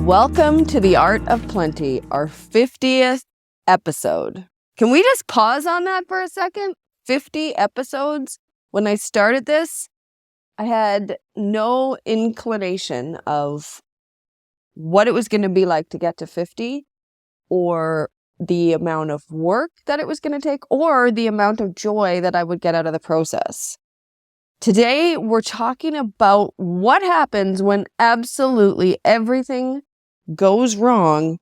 Welcome to The Art of Plenty, our 50th episode. Can we just pause on that for a second? 50 episodes? When I started this, I had no inclination of what it was going to be like to get to 50, or the amount of work that it was going to take, or the amount of joy that I would get out of the process. Today, we're talking about what happens when absolutely everything goes wrong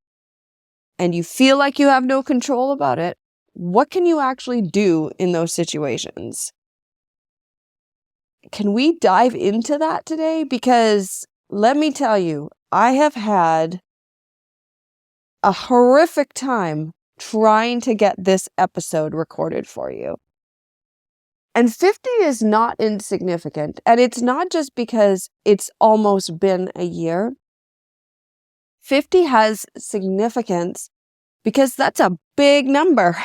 and you feel like you have no control about it. What can you actually do in those situations? Can we dive into that today? Because let me tell you, I have had a horrific time trying to get this episode recorded for you. And 50 is not insignificant. And it's not just because it's almost been a year. 50 has significance because that's a big number.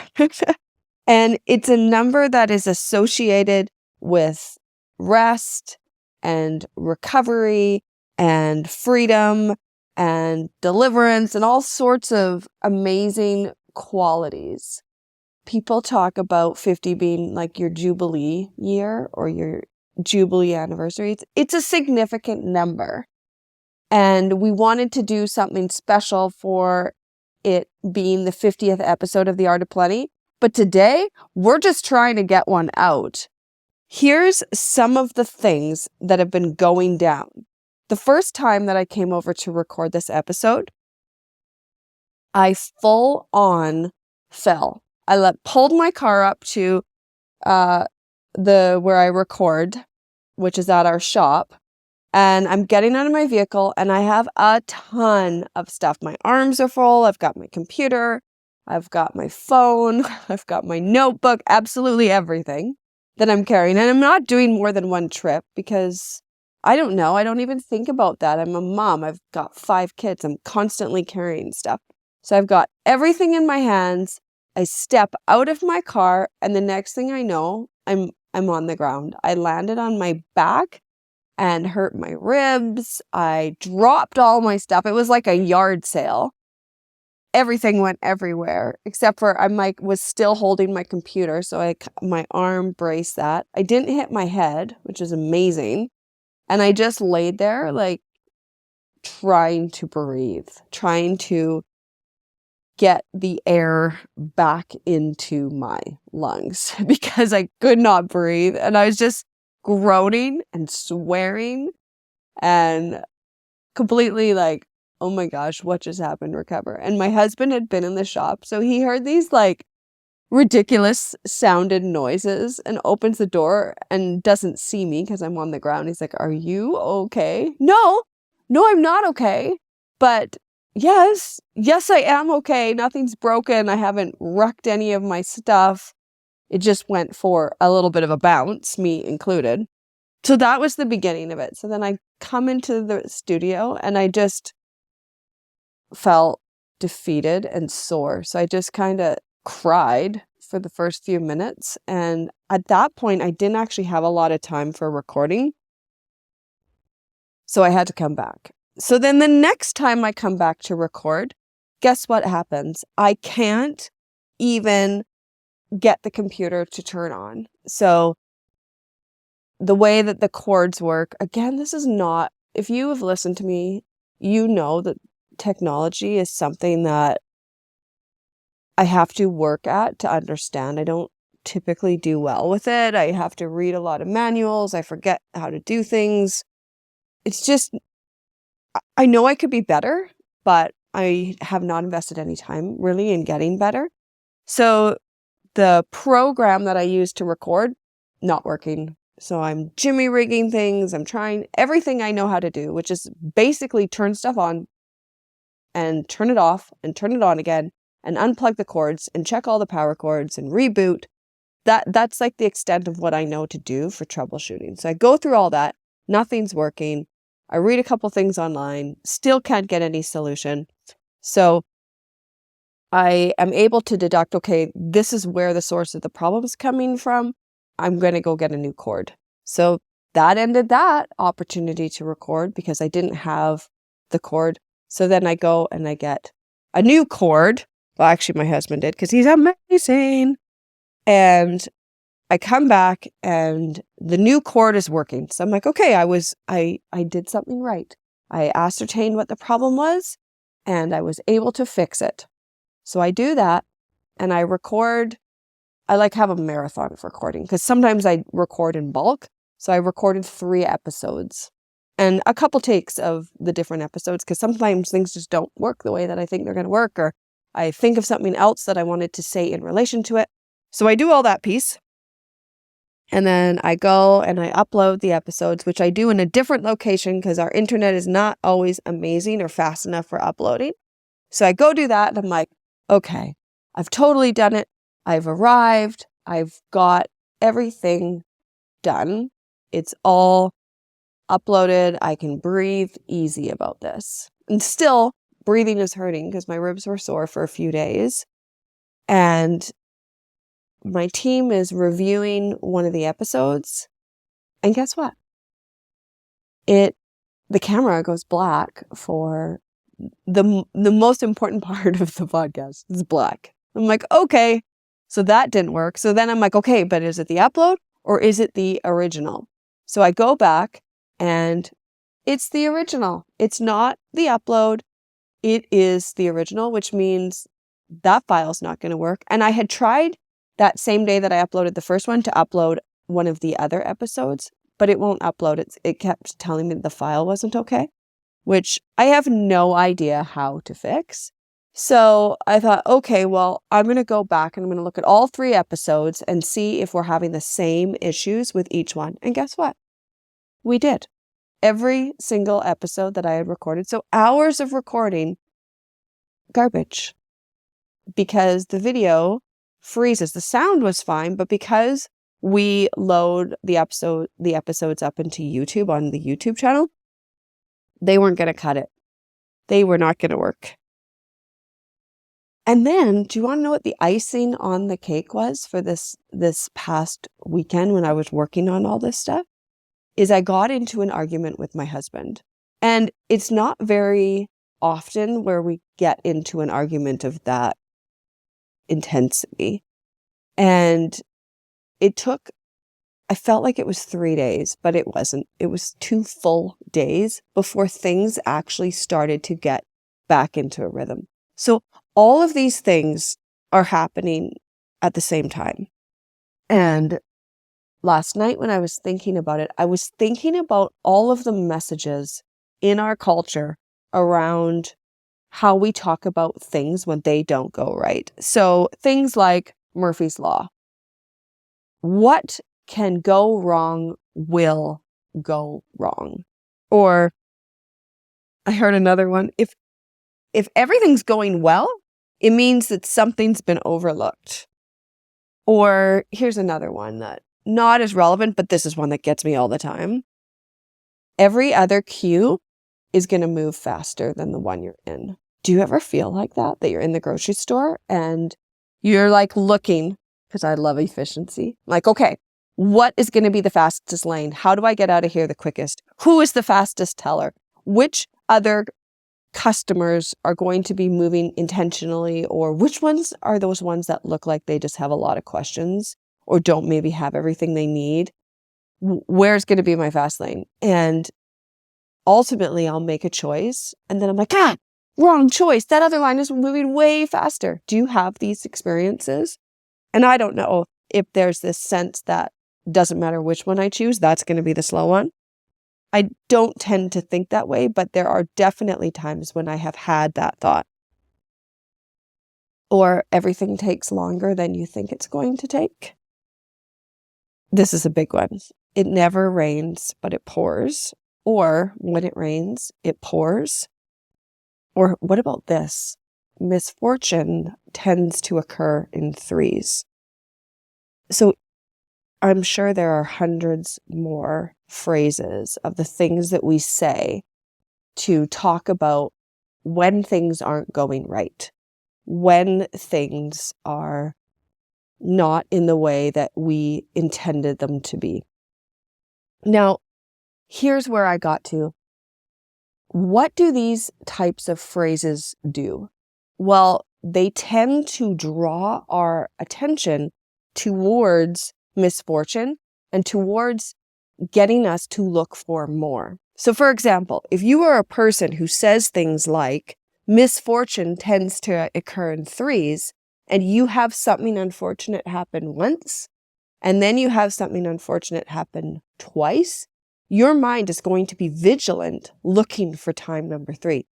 And it's a number that is associated with rest and recovery and freedom and deliverance and all sorts of amazing qualities. People talk about 50 being like your Jubilee year or your Jubilee anniversary. It's a significant number. And we wanted to do something special for it being the 50th episode of The Art of Plenty. But today, we're just trying to get one out. Here's some of the things that have been going down. The first time that I came over to record this episode, I full on fell. I pulled my car up to where I record, which is at our shop, and I'm getting out of my vehicle and I have a ton of stuff. My arms are full. I've got my computer, I've got my phone, I've got my notebook, absolutely everything that I'm carrying. And I'm not doing more than one trip because I don't know. I don't even think about that. I'm a mom. I've got 5 kids. I'm constantly carrying stuff. So I've got everything in my hands. I step out of my car and the next thing I know, I'm on the ground. I landed on my back and hurt my ribs. I dropped all my stuff. It was like a yard sale. Everything went everywhere except for was still holding my computer. So my arm braced that. I didn't hit my head, which is amazing. And I just laid there like trying to breathe, trying to get the air back into my lungs because I could not breathe. And I was just groaning and swearing and completely like, oh my gosh, what just happened? Recover. And my husband had been in the shop. So he heard these like ridiculous sounded noises and opens the door and doesn't see me because I'm on the ground. He's like, are you okay? No, I'm not okay. But yes, I am okay. Nothing's broken. I haven't wrecked any of my stuff. It just went for a little bit of a bounce, me included. So that was the beginning of it. So then I come into the studio and I just felt defeated and sore. So I just kind of cried for the first few minutes. And at that point, I didn't actually have a lot of time for recording. So I had to come back. So then the next time I come back to record, guess what happens? I can't even get the computer to turn on. So the way that the cords work, again, this is not, if you have listened to me, you know that technology is something that I have to work at to understand. I don't typically do well with it. I have to read a lot of manuals. I forget how to do things. It's just, I know I could be better, but I have not invested any time really in getting better. So the program that I use to record, not working. So I'm jimmy rigging things. I'm trying everything I know how to do, which is basically turn stuff on and turn it off and turn it on again and unplug the cords and check all the power cords and reboot. That's like the extent of what I know to do for troubleshooting. So I go through all that. Nothing's working. I read a couple things online, still can't get any solution. So I am able to deduct, okay, this is where the source of the problem is coming from. I'm going to go get a new cord. So that ended that opportunity to record because I didn't have the cord. So then I go and I get a new cord. Well, actually, my husband did because he's amazing. And I come back and the new cord is working. So I'm like, okay, I did something right. I ascertained what the problem was and I was able to fix it. So I do that and I record. I like have a marathon of recording because sometimes I record in bulk. So I recorded 3 episodes and a couple takes of the different episodes because sometimes things just don't work the way that I think they're going to work, or I think of something else that I wanted to say in relation to it. So I do all that piece. And then I go and I upload the episodes, which I do in a different location because our internet is not always amazing or fast enough for uploading. So I go do that and I'm like, okay, I've totally done it. I've arrived. I've got everything done. It's all uploaded. I can breathe easy about this. And still, breathing is hurting because my ribs were sore for a few days. And my team is reviewing one of the episodes. And guess what? The camera goes black for the most important part of the podcast. It's black. I'm like, okay, so that didn't work. So then I'm like, okay, but is it the upload or is it the original? So I go back and it's the original. It's not the upload. It is the original, which means that file's not going to work. And I had tried that same day that I uploaded the first one to upload one of the other episodes, but it won't upload. It kept telling me the file wasn't okay, which I have no idea how to fix. So I thought, okay, well, I'm going to go back and I'm going to look at all 3 episodes and see if we're having the same issues with each one. And guess what? We did. Every single episode that I had recorded. So hours of recording, garbage. Because the video freezes. The sound was fine, but because we load the episodes up into YouTube on the YouTube channel, they weren't going to cut it. They were not going to work. And then, do you want to know what the icing on the cake was for this past weekend when I was working on all this stuff? Is I got into an argument with my husband. And it's not very often where we get into an argument of that intensity. And I felt like it was 3 days, but it wasn't. It was 2 full days before things actually started to get back into a rhythm. So all of these things are happening at the same time. And last night when I was thinking about it, I was thinking about all of the messages in our culture around how we talk about things when they don't go right. So things like Murphy's Law. What can go wrong will go wrong. Or I heard another one. If everything's going well, it means that something's been overlooked. Or here's another one that not as relevant, but this is one that gets me all the time. Every other queue is going to move faster than the one you're in. Do you ever feel like that you're in the grocery store and you're like looking, because I love efficiency, like, okay, what is going to be the fastest lane? How do I get out of here the quickest? Who is the fastest teller? Which other customers are going to be moving intentionally, or which ones are those ones that look like they just have a lot of questions or don't maybe have everything they need? Where's going to be my fast lane? And ultimately I'll make a choice and then I'm like, wrong choice. That other line is moving way faster. Do you have these experiences? And I don't know if there's this sense that doesn't matter which one I choose, that's going to be the slow one. I don't tend to think that way, but there are definitely times when I have had that thought. Or everything takes longer than you think it's going to take. This is a big one. It never rains, but it pours. Or when it rains, it pours. Or what about this? Misfortune tends to occur in 3s. So I'm sure there are hundreds more phrases of the things that we say to talk about when things aren't going right, when things are not in the way that we intended them to be. Now, here's where I got to. what do these types of phrases do? Well, they tend to draw our attention towards misfortune and towards getting us to look for more. So for example, if you are a person who says things like, misfortune tends to occur in threes, and you have something unfortunate happen once, and then you have something unfortunate happen twice, your mind is going to be vigilant looking for time number 3.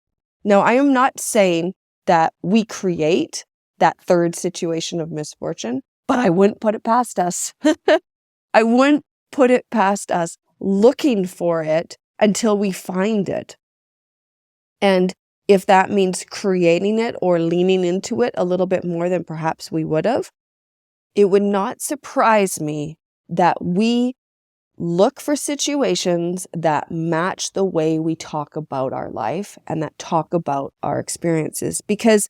Now, I am not saying that we create that third situation of misfortune, but I wouldn't put it past us. I wouldn't put it past us looking for it until we find it. And if that means creating it or leaning into it a little bit more than perhaps we would have, it would not surprise me that we look for situations that match the way we talk about our life and that talk about our experiences. Because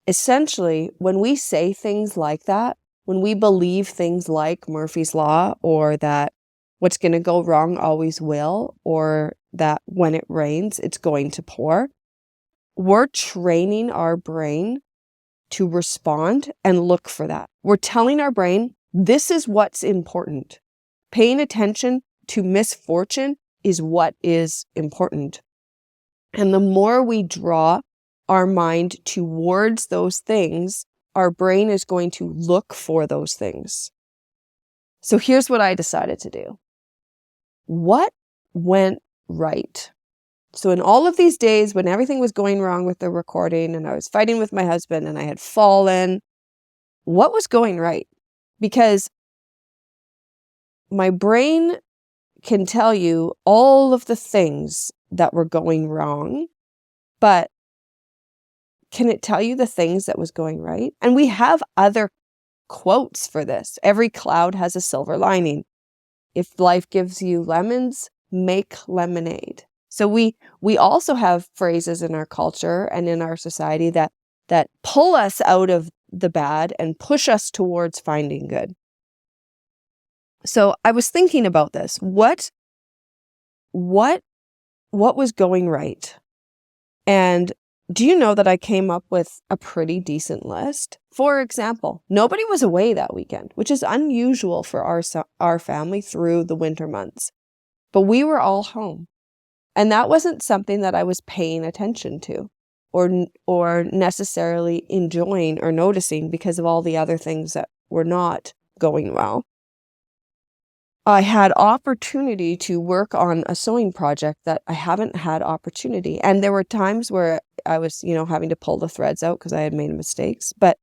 essentially, when we say things like that, when we believe things like Murphy's Law, or that what's going to go wrong always will, or that when it rains, it's going to pour, we're training our brain to respond and look for that. We're telling our brain, this is what's important. Paying attention to misfortune is what is important. And the more we draw our mind towards those things, our brain is going to look for those things. So here's what I decided to do. What went right? So in all of these days when everything was going wrong with the recording and I was fighting with my husband and I had fallen, what was going right? Because my brain can tell you all of the things that were going wrong, but can it tell you the things that was going right? And we have other quotes for this. Every cloud has a silver lining. If life gives you lemons, make lemonade. So we also have phrases in our culture and in our society that pull us out of the bad and push us towards finding good. So I was thinking about this. What was going right? And do you know that I came up with a pretty decent list? For example, nobody was away that weekend, which is unusual for our family through the winter months. But we were all home. And that wasn't something that I was paying attention to or necessarily enjoying or noticing because of all the other things that were not going well. I had opportunity to work on a sewing project that I haven't had opportunity. And there were times where I was, having to pull the threads out because I had made mistakes. But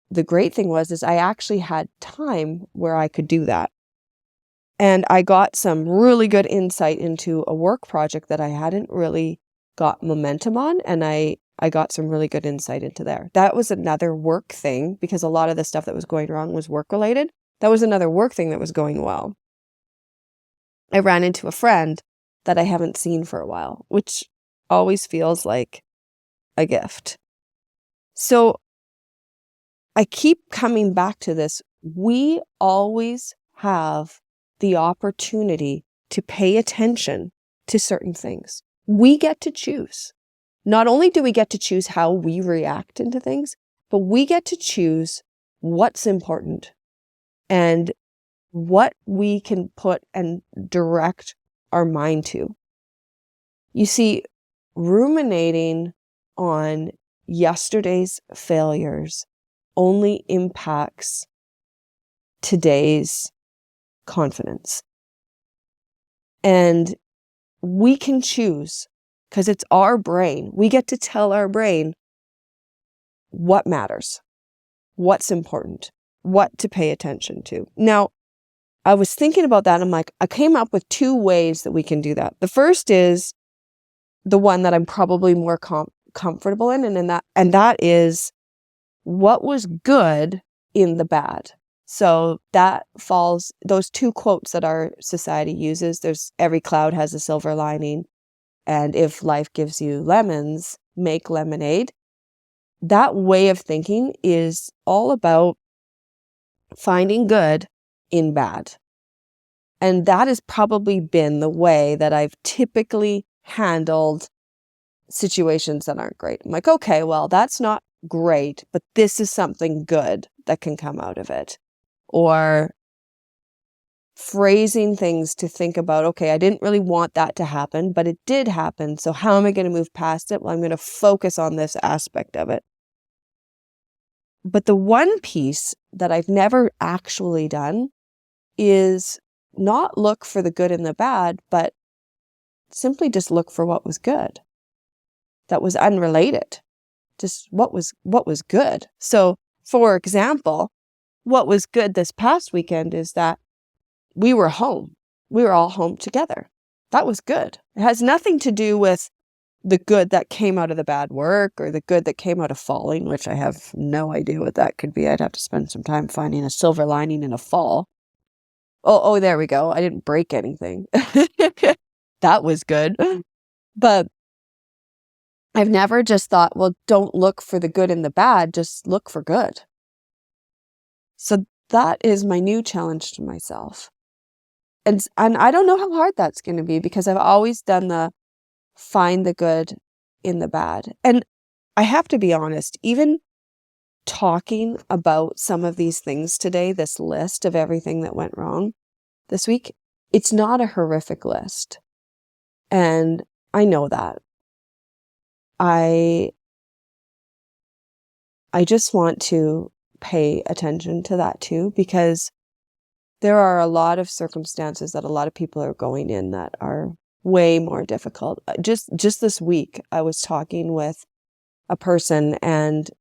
the great thing is I actually had time where I could do that. And I got some really good insight into a work project that I hadn't really got momentum on. And I got some really good insight into there. That was another work thing because a lot of the stuff that was going wrong was work related. That was another work thing that was going well. I ran into a friend that I haven't seen for a while, which always feels like a gift. So I keep coming back to this. We always have the opportunity to pay attention to certain things. We get to choose. Not only do we get to choose how we react into things, but we get to choose what's important and what we can put and direct our mind to. You see, ruminating on yesterday's failures only impacts today's confidence. And we can choose because it's our brain. We get to tell our brain what matters, what's important, what to pay attention to. Now, I was thinking about that. And I'm like, I came up with 2 ways that we can do that. The first is the one that I'm probably more comfortable in, and that is what was good in the bad. So that falls, those 2 quotes that our society uses, there's every cloud has a silver lining, and if life gives you lemons, make lemonade. That way of thinking is all about finding good in bad. And that has probably been the way that I've typically handled situations that aren't great. I'm like, okay, well, that's not great, but this is something good that can come out of it. Or phrasing things to think about, okay, I didn't really want that to happen, but it did happen. So how am I going to move past it? Well, I'm going to focus on this aspect of it. But the one piece that I've never actually done is not look for the good and the bad, but simply just look for what was good. That was unrelated. Just what was good. So, for example, what was good this past weekend is that we were home. We were all home together. That was good. It has nothing to do with the good that came out of the bad work or the good that came out of falling, which I have no idea what that could be. I'd have to spend some time finding a silver lining in a fall. Oh, there we go. I didn't break anything. That was good. But I've never just thought, well, don't look for the good and the bad, just look for good. So that is my new challenge to myself. And I don't know how hard that's going to be because I've always done the find the good in the bad. And I have to be honest, even talking about some of these things today, this list of everything that went wrong this week, it's not a horrific list. And I know that. I just want to pay attention to that too, because there are a lot of circumstances that a lot of people are going in that are way more difficult. Just this week, I was talking with a person and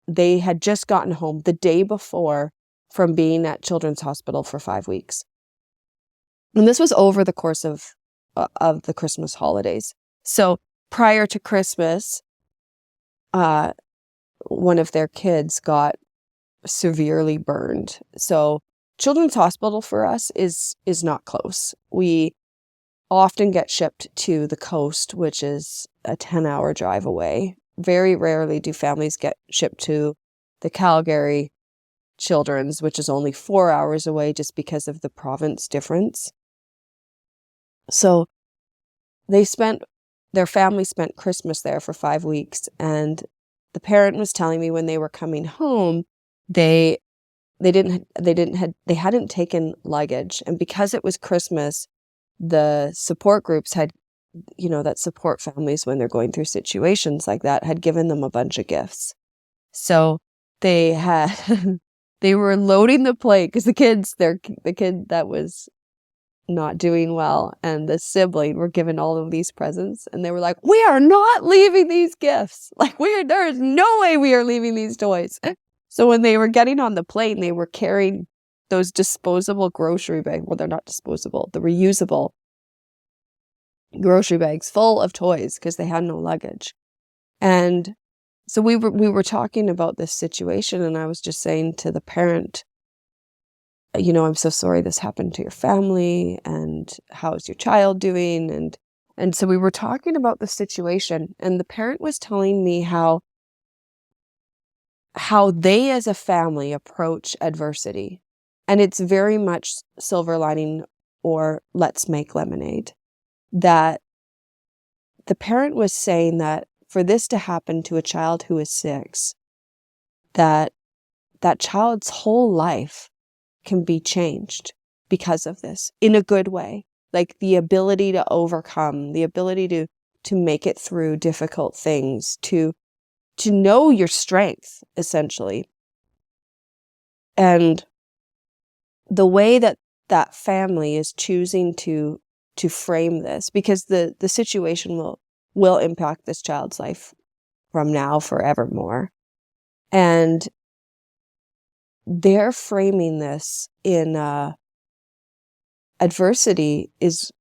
they had just gotten home the day before from being at Children's Hospital for 5 weeks. And this was over the course of the Christmas holidays. So prior to Christmas, one of their kids got severely burned. So Children's Hospital for us is not close. We often get shipped to the coast, which is a 10-hour drive away. Very rarely do families get shipped to the Calgary Children's, which is only 4 hours away just because of the province difference. So their family spent Christmas there for 5 weeks, and the parent was telling me when they were coming home, they hadn't taken luggage, and because it was Christmas, the support groups had, that support families when they're going through situations like that, had given them a bunch of gifts. So they were loading the plate because the kid that was not doing well and the sibling were given all of these presents, and they were like, we are not leaving these gifts. Like, there is no way we are leaving these toys. So when they were getting on the plane, they were carrying those disposable grocery bags. Well, they're not disposable, the reusable grocery bags full of toys because they had no luggage. And so we were talking about this situation, and I was just saying to the parent, I'm so sorry this happened to your family, and how's your child doing? And so we were talking about the situation, and the parent was telling me how they as a family approach adversity. And it's very much silver lining or let's make lemonade. That the parent was saying that for this to happen to a child who is 6, that child's whole life can be changed because of this in a good way. Like the ability to overcome, the ability to make it through difficult things, to know your strength, essentially. And the way that family is choosing to frame this, because the situation will impact this child's life from now forevermore. And they're framing this in adversity is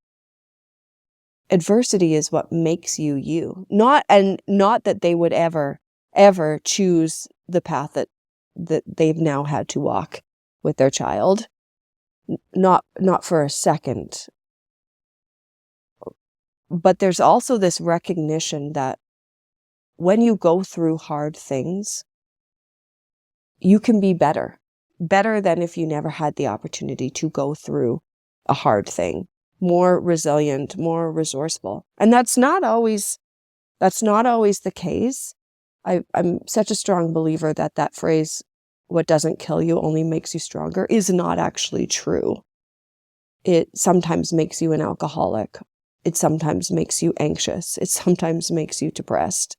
what makes you you. Not that they would ever choose the path that they've now had to walk with their child. Not for a second. But there's also this recognition that when you go through hard things, you can be better than if you never had the opportunity to go through a hard thing. more resilient, more resourceful. And that's not always the case. I'm such a strong believer that phrase, what doesn't kill you only makes you stronger, is not actually true. It sometimes makes you an alcoholic. It sometimes makes you anxious. It sometimes makes you depressed.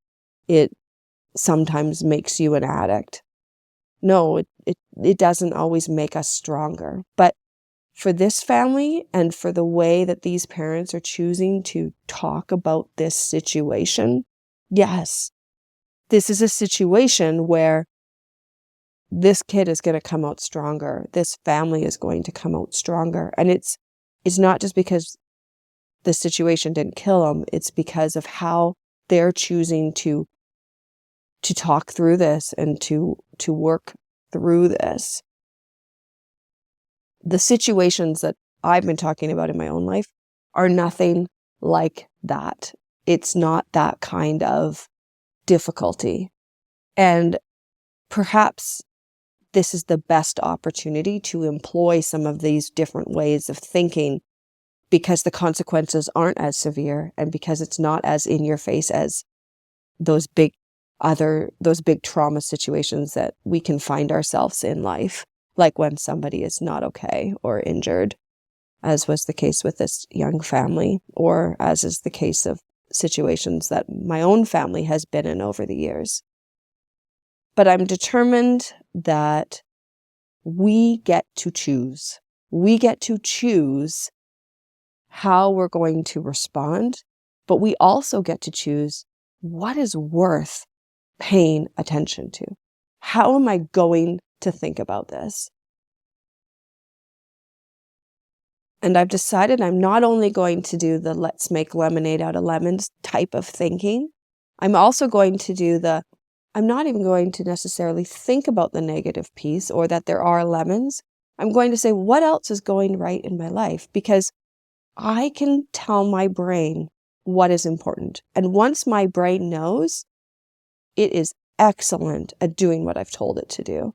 It sometimes makes you an addict. No, it doesn't always make us stronger. But for this family and for the way that these parents are choosing to talk about this situation, yes, this is a situation where this kid is going to come out stronger. This family is going to come out stronger. And it's not just because the situation didn't kill them. It's because of how they're choosing to talk through this and to work through this. The situations that I've been talking about in my own life are nothing like that. It's not that kind of difficulty. And perhaps this is the best opportunity to employ some of these different ways of thinking, because the consequences aren't as severe and because it's not as in your face as those big trauma situations that we can find ourselves in life, like when somebody is not okay or injured, as was the case with this young family, or as is the case of situations that my own family has been in over the years. But I'm determined that we get to choose. We get to choose how we're going to respond, but we also get to choose what is worth paying attention to. How am I going to think about this? And I've decided I'm not only going to do the let's make lemonade out of lemons type of thinking, I'm also going to do I'm not even going to necessarily think about the negative piece or that there are lemons. I'm going to say, what else is going right in my life? Because I can tell my brain what is important. And once my brain knows, it is excellent at doing what I've told it to do.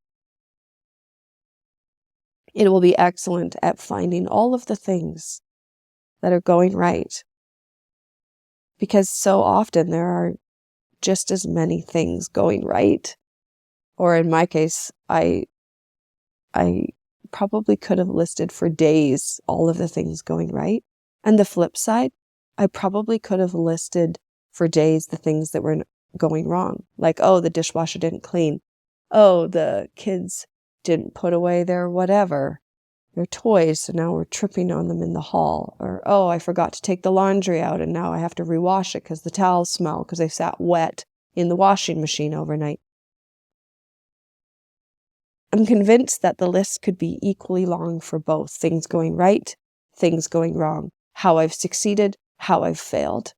It will be excellent at finding all of the things that are going right. Because so often there are just as many things going right. Or in my case, I probably could have listed for days all of the things going right. And the flip side, I probably could have listed for days the things that were going wrong. Like, oh, the dishwasher didn't clean. Oh, the kids didn't put away their toys, so now we're tripping on them in the hall. Or, oh, I forgot to take the laundry out and now I have to rewash it because the towels smell because they sat wet in the washing machine overnight. I'm convinced that the list could be equally long for both things going right, things going wrong, how I've succeeded, how I've failed.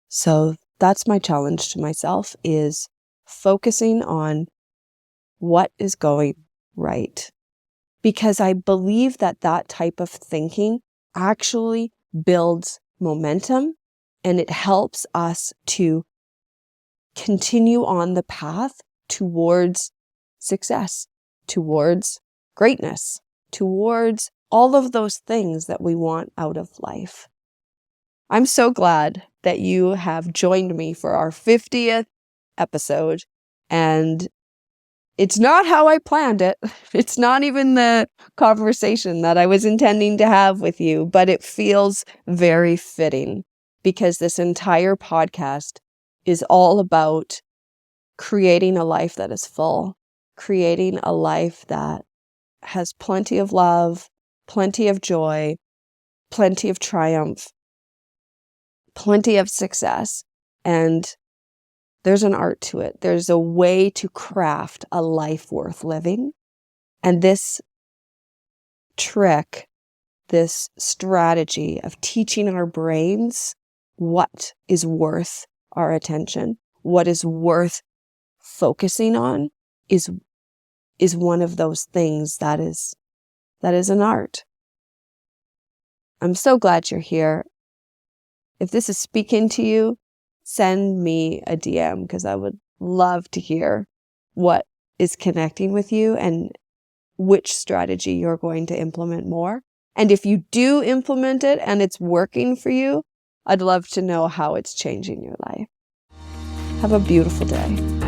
So that's my challenge to myself, is focusing on what is going right. Because I believe that type of thinking actually builds momentum and it helps us to continue on the path towards success, towards greatness, towards all of those things that we want out of life. I'm so glad that you have joined me for our 50th episode, and it's not how I planned it. It's not even the conversation that I was intending to have with you, but it feels very fitting because this entire podcast is all about creating a life that is full, creating a life that has plenty of love, plenty of joy, plenty of triumph, plenty of success. And there's an art to it. There's a way to craft a life worth living. And this trick, this strategy of teaching our brains what is worth our attention, what is worth focusing on, is one of those things that is an art. I'm so glad you're here. If this is speaking to you, send me a DM because I would love to hear what is connecting with you and which strategy you're going to implement more. And if you do implement it and it's working for you, I'd love to know how it's changing your life. Have a beautiful day.